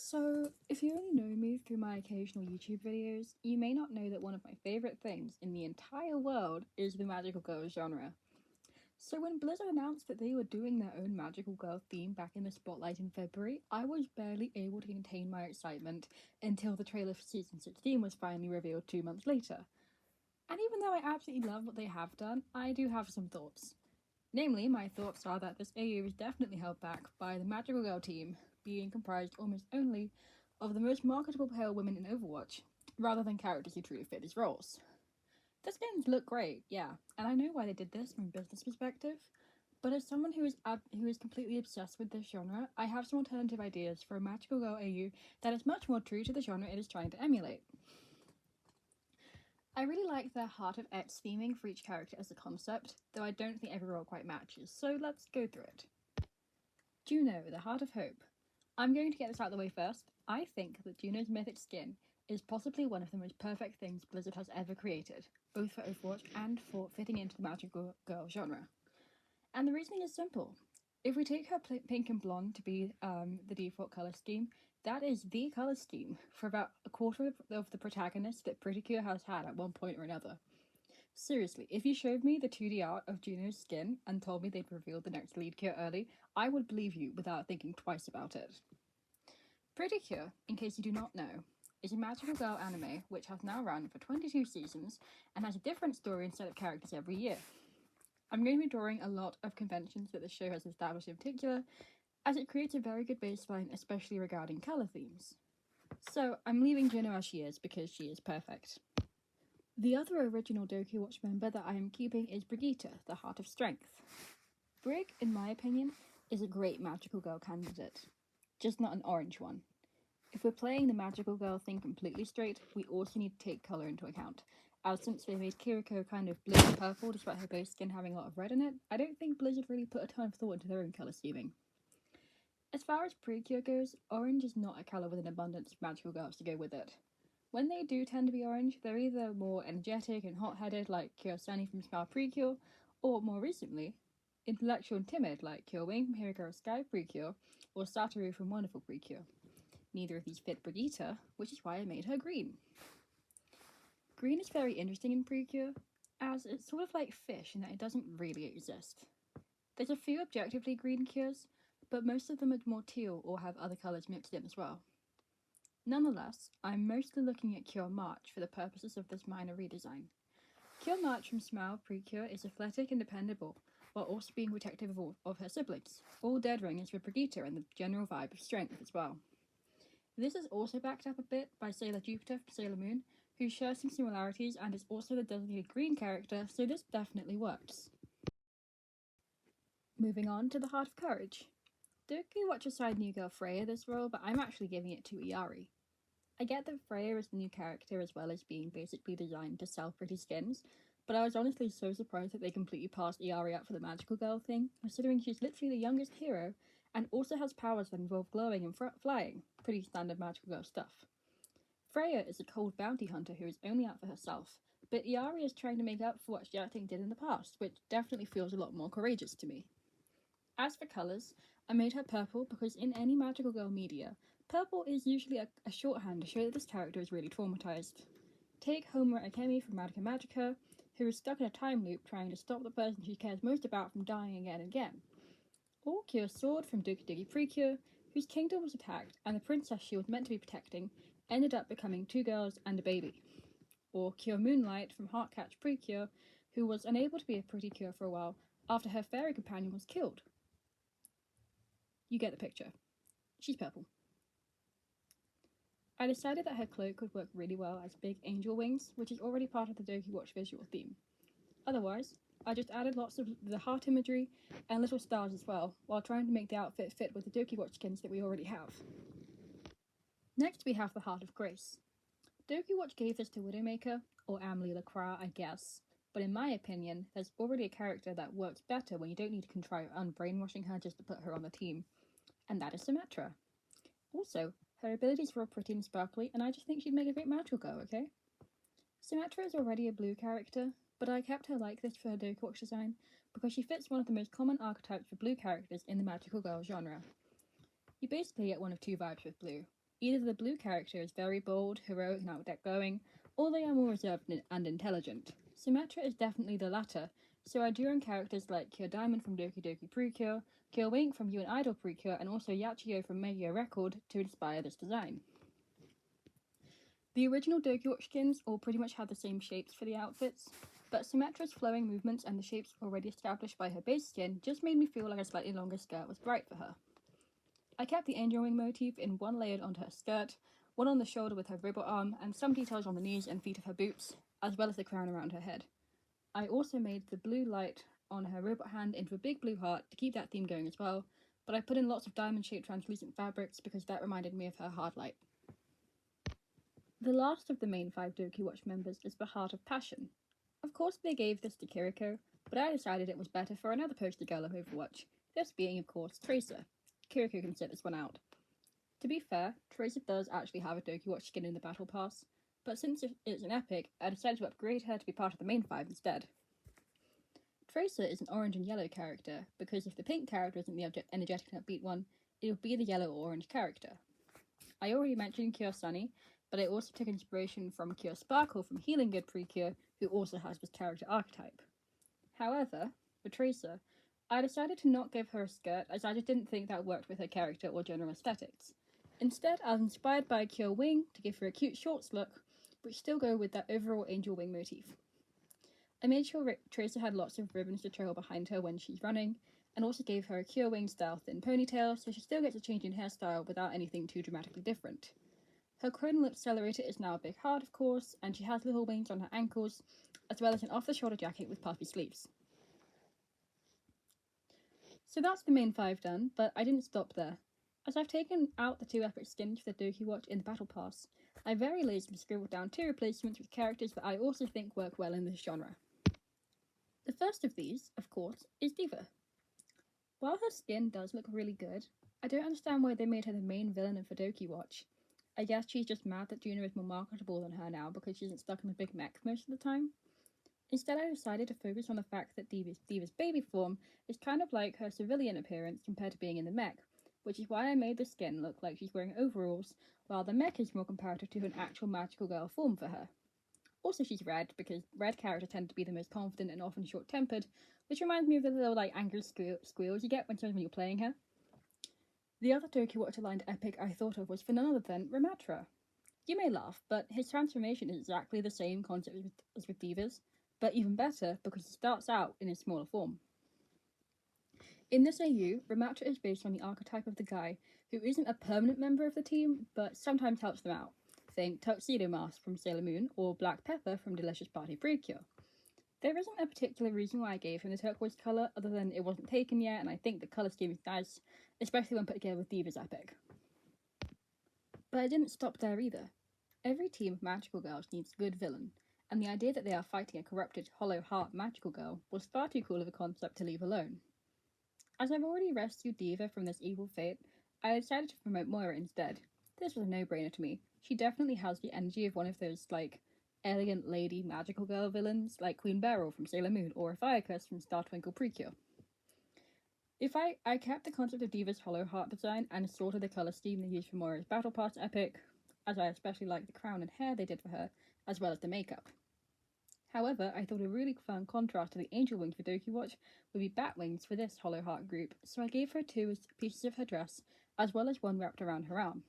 So, if you only know me through my occasional YouTube videos, you may not know that one of my favourite things in the entire world is the magical girl genre. So when Blizzard announced that they were doing their own magical girl theme back in the spotlight in February, I was barely able to contain my excitement until the trailer for Season 16 was finally revealed 2 months later. And even though I absolutely love what they have done, I do have some thoughts. Namely, my thoughts are that this AU is definitely held back by the magical girl team being comprised almost only of the most marketable pale women in Overwatch, rather than characters who truly fit these roles. The skins look great, yeah, and I know why they did this from a business perspective, but as someone who is completely obsessed with this genre, I have some alternative ideas for a magical girl AU that is much more true to the genre it is trying to emulate. I really like their Heart of X theming for each character as a concept, though I don't think every role quite matches, so let's go through it. Juno, the Heart of Hope. I'm going to get this out of the way first. I think that Juno's mythic skin is possibly one of the most perfect things Blizzard has ever created, both for Overwatch and for fitting into the magical girl genre. And the reasoning is simple. If we take her pink and blonde to be the default colour scheme, that is the colour scheme for about a quarter of the protagonists that Pretty Cure has had at one point or another. Seriously, if you showed me the 2D art of Juno's skin and told me they'd revealed the next lead cure early, I would believe you without thinking twice about it. Pretty Cure, in case you do not know, is a magical girl anime which has now run for 22 seasons and has a different story and set of characters every year. I'm going to be drawing a lot of conventions that the show has established in particular, as it creates a very good baseline, especially regarding colour themes. So I'm leaving Juno as she is because she is perfect. The other original Dokiwatch member that I am keeping is Brigitte, the Heart of Strength. Brig, in my opinion, is a great magical girl candidate, just not an orange one. If we're playing the magical girl thing completely straight, we also need to take colour into account, as since they made Kiriko kind of blue and purple despite her base skin having a lot of red in it, I don't think Blizzard really put a ton of thought into their own colour scheming. As far as Precure goes, orange is not a colour with an abundance of magical girls to go with it. When they do tend to be orange, they're either more energetic and hot-headed like Kyo-Sunny from Smile Precure, or more recently, intellectual and timid like Kyo-Wing from Hero Girl Sky Precure, or Satoru from Wonderful Precure. Neither of these fit Brigitte, which is why I made her green. Green is very interesting in Precure, as it's sort of like fish in that it doesn't really exist. There's a few objectively green cures, but most of them are more teal or have other colours mixed in as well. Nonetheless, I'm mostly looking at Cure March for the purposes of this minor redesign. Cure March from Smile Precure is athletic and dependable, while also being protective of her siblings. All dead ringers for Brigitte and the general vibe of strength as well. This is also backed up a bit by Sailor Jupiter from Sailor Moon, who shares some similarities and is also the designated green character, so this definitely works. Moving on to the Heart of Courage. Dokiwatch assigned new girl Freya this role, but I'm actually giving it to Iari. I get that Freya is the new character as well as being basically designed to sell pretty skins, but I was honestly so surprised that they completely passed Iari up for the magical girl thing, considering she's literally the youngest hero and also has powers that involve glowing and flying, pretty standard magical girl stuff. Freya is a cold bounty hunter who is only out for herself, but Iari is trying to make up for what Xiaoting did in the past, which definitely feels a lot more courageous to me. As for colours, I made her purple because in any magical girl media, purple is usually a shorthand to show that this character is really traumatized. Take Homura Akemi from Madoka Magica, who is stuck in a time loop trying to stop the person she cares most about from dying again and again. Or Cure Sword from Doki Doki Precure, whose kingdom was attacked and the princess she was meant to be protecting ended up becoming 2 girls and a baby. Or Cure Moonlight from Heartcatch Precure, who was unable to be a pretty cure for a while after her fairy companion was killed. You get the picture. She's purple. I decided that her cloak would work really well as big angel wings, which is already part of the Dokiwatch visual theme. Otherwise, I just added lots of the heart imagery and little stars as well, while trying to make the outfit fit with the Dokiwatch skins that we already have. Next we have the Heart of Grace. Dokiwatch gave this to Widowmaker, or Amelie Lacroix, I guess, but in my opinion, there's already a character that works better when you don't need to contrive unbrainwashing her just to put her on the team, and that is Symmetra. Also, her abilities were pretty and sparkly, and I just think she'd make a great magical girl, okay? Symmetra is already a blue character, but I kept her like this for her Dokiwatch design because she fits one of the most common archetypes for blue characters in the magical girl genre. You basically get one of two vibes with blue. Either the blue character is very bold, heroic, and outgoing, or they are more reserved and intelligent. Symmetra is definitely the latter, so I drew on characters like Cure Diamond from Doki Doki Precure, Cure Wink from You and Idol Precure, and also Yachio from Medio Record to inspire this design. The original Dokiwatch skins all pretty much had the same shapes for the outfits, but Symmetra's flowing movements and the shapes already established by her base skin just made me feel like a slightly longer skirt was right for her. I kept the angel wing motif in one layered onto her skirt, one on the shoulder with her robot arm, and some details on the knees and feet of her boots, as well as the crown around her head. I also made the blue light on her robot hand into a big blue heart to keep that theme going as well, but I put in lots of diamond-shaped translucent fabrics because that reminded me of her hard light. The last of the main 5 Dokiwatch members is the Heart of Passion. Of course they gave this to Kiriko, but I decided it was better for another poster girl of Overwatch, this being of course Tracer. Kiriko can sit this one out. To be fair, Tracer does actually have a Dokiwatch skin in the Battle Pass, but since it's an epic, I decided to upgrade her to be part of the main 5 instead. Tracer is an orange and yellow character, because if the pink character isn't the energetic and upbeat one, it will be the yellow or orange character. I already mentioned Cure Sunny, but I also took inspiration from Cure Sparkle from Healing Good Precure, who also has this character archetype. However, for Tracer, I decided to not give her a skirt as I just didn't think that worked with her character or general aesthetics. Instead, I was inspired by Cure Wing to give her a cute shorts look, which still go with that overall angel wing motif. I made sure Tracer had lots of ribbons to trail behind her when she's running, and also gave her a Cure Wing style thin ponytail so she still gets a change in hairstyle without anything too dramatically different. Her chronal accelerator is now a big heart, of course, and she has little wings on her ankles, as well as an off-the-shoulder jacket with puffy sleeves. So that's the main 5 done, but I didn't stop there. As I've taken out the 2 epic skins for the Dokiwatch in the Battle Pass, I very lazily scribbled down 2 replacements with characters that I also think work well in this genre. The first of these, of course, is D.Va. While her skin does look really good, I don't understand why they made her the main villain of the Dokiwatch. I guess she's just mad that Juno is more marketable than her now because she isn't stuck in a big mech most of the time. Instead, I decided to focus on the fact that D.Va's baby form is kind of like her civilian appearance compared to being in the mech, which is why I made the skin look like she's wearing overalls, while the mech is more comparative to an actual magical girl form for her. Also, she's red, because red characters tend to be the most confident and often short-tempered, which reminds me of the little, angry squeals you get when you're playing her. The other Dokiwatch-aligned epic I thought of was for none other than Ramatra. You may laugh, but his transformation is exactly the same concept as with D.Va's, but even better because he starts out in his smaller form. In this AU, Ramatra is based on the archetype of the guy who isn't a permanent member of the team, but sometimes helps them out. Think Tuxedo Mask from Sailor Moon or Black Pepper from Delicious Party Precure. There isn't a particular reason why I gave him the turquoise colour other than it wasn't taken yet, and I think the colour scheme is nice, especially when put together with D.Va's epic. But I didn't stop there either. Every team of magical girls needs a good villain, and the idea that they are fighting a corrupted, hollow heart magical girl was far too cool of a concept to leave alone. As I've already rescued D.Va from this evil fate, I decided to promote Moira instead. This was a no-brainer to me. She definitely has the energy of one of those, elegant lady magical girl villains like Queen Beryl from Sailor Moon or Ophiuchus from Star Twinkle Precure. I kept the concept of D.Va's hollow heart design and sorted the colour scheme they used for Moira's Battle Pass epic, as I especially liked the crown and hair they did for her, as well as the makeup. However, I thought a really fun contrast to the angel wings for Dokiwatch would be bat wings for this hollow heart group, so I gave her 2 pieces of her dress, as well as one wrapped around her arm.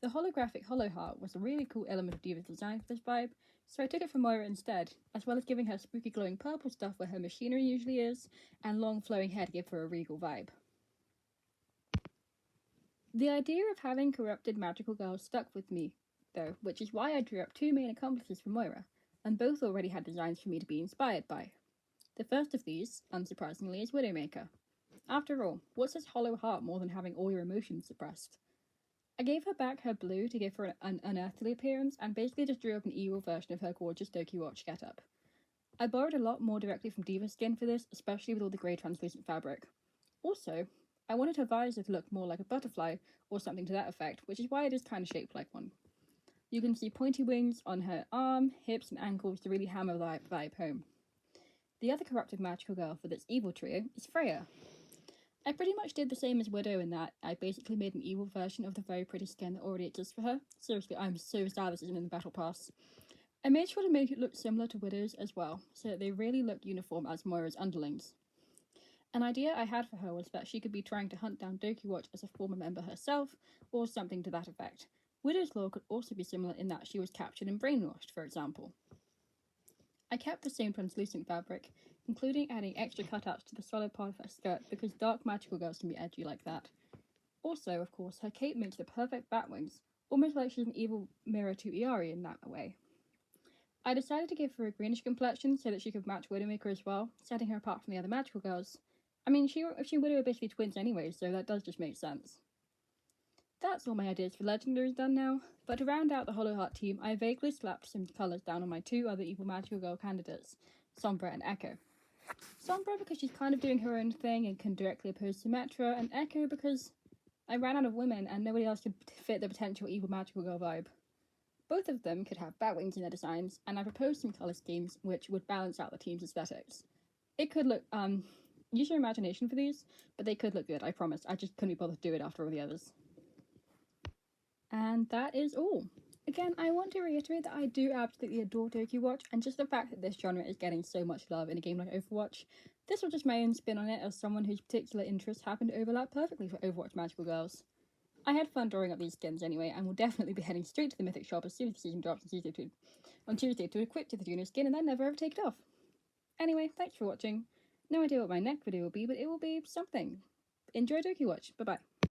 The holographic hollow heart was a really cool element of D.Va's design for this vibe, so I took it from Moira instead, as well as giving her spooky glowing purple stuff where her machinery usually is, and long flowing hair to give her a regal vibe. The idea of having corrupted magical girls stuck with me, though, which is why I drew up 2 main accomplices for Moira, and both already had designs for me to be inspired by. The first of these, unsurprisingly, is Widowmaker. After all, what's this hollow heart more than having all your emotions suppressed? I gave her back her blue to give her an unearthly appearance, and basically just drew up an evil version of her gorgeous Dokiwatch getup. I borrowed a lot more directly from D.Va's skin for this, especially with all the grey translucent fabric. Also, I wanted her visor to look more like a butterfly, or something to that effect, which is why it is kind of shaped like one. You can see pointy wings on her arm, hips, and ankles to really hammer the vibe home. The other corrupted magical girl for this evil trio is Freya. I pretty much did the same as Widow in that I basically made an evil version of the very pretty skin that already exists for her. Seriously, I'm so sad this isn't in the battle pass. I made sure to make it look similar to Widow's as well, so that they really look uniform as Moira's underlings. An idea I had for her was that she could be trying to hunt down Dokiwatch as a former member herself, or something to that effect. Widow's lore could also be similar in that she was captured and brainwashed, for example. I kept the same translucent fabric, including adding extra cutouts to the solid part of her skirt because dark magical girls can be edgy like that. Also, of course, her cape makes the perfect bat wings, almost like she's an evil mirror to Iari in that way. I decided to give her a greenish complexion so that she could match Widowmaker as well, setting her apart from the other magical girls. I mean, she and Widow are basically twins anyway, so that does just make sense. That's all my ideas for legendaries done now, but to round out the Hollow Heart team, I vaguely slapped some colours down on my two other evil magical girl candidates, Sombra and Echo. Sombra because she's kind of doing her own thing and can directly oppose Symmetra, and Echo because I ran out of women and nobody else could fit the potential evil magical girl vibe. Both of them could have bat wings in their designs, and I proposed some colour schemes which would balance out the team's aesthetics. It could look, use your imagination for these, but they could look good, I promise. I just couldn't be bothered to do it after all the others. And that is all. Again, I want to reiterate that I do absolutely adore Dokiwatch, and just the fact that this genre is getting so much love in a game like Overwatch, this was just my own spin on it as someone whose particular interests happen to overlap perfectly for Overwatch magical girls. I had fun drawing up these skins anyway, and will definitely be heading straight to the Mythic shop as soon as the season drops on Tuesday to equip to the junior skin and then never ever take it off. Anyway, thanks for watching. No idea what my next video will be, but it will be something. Enjoy Dokiwatch. Bye bye.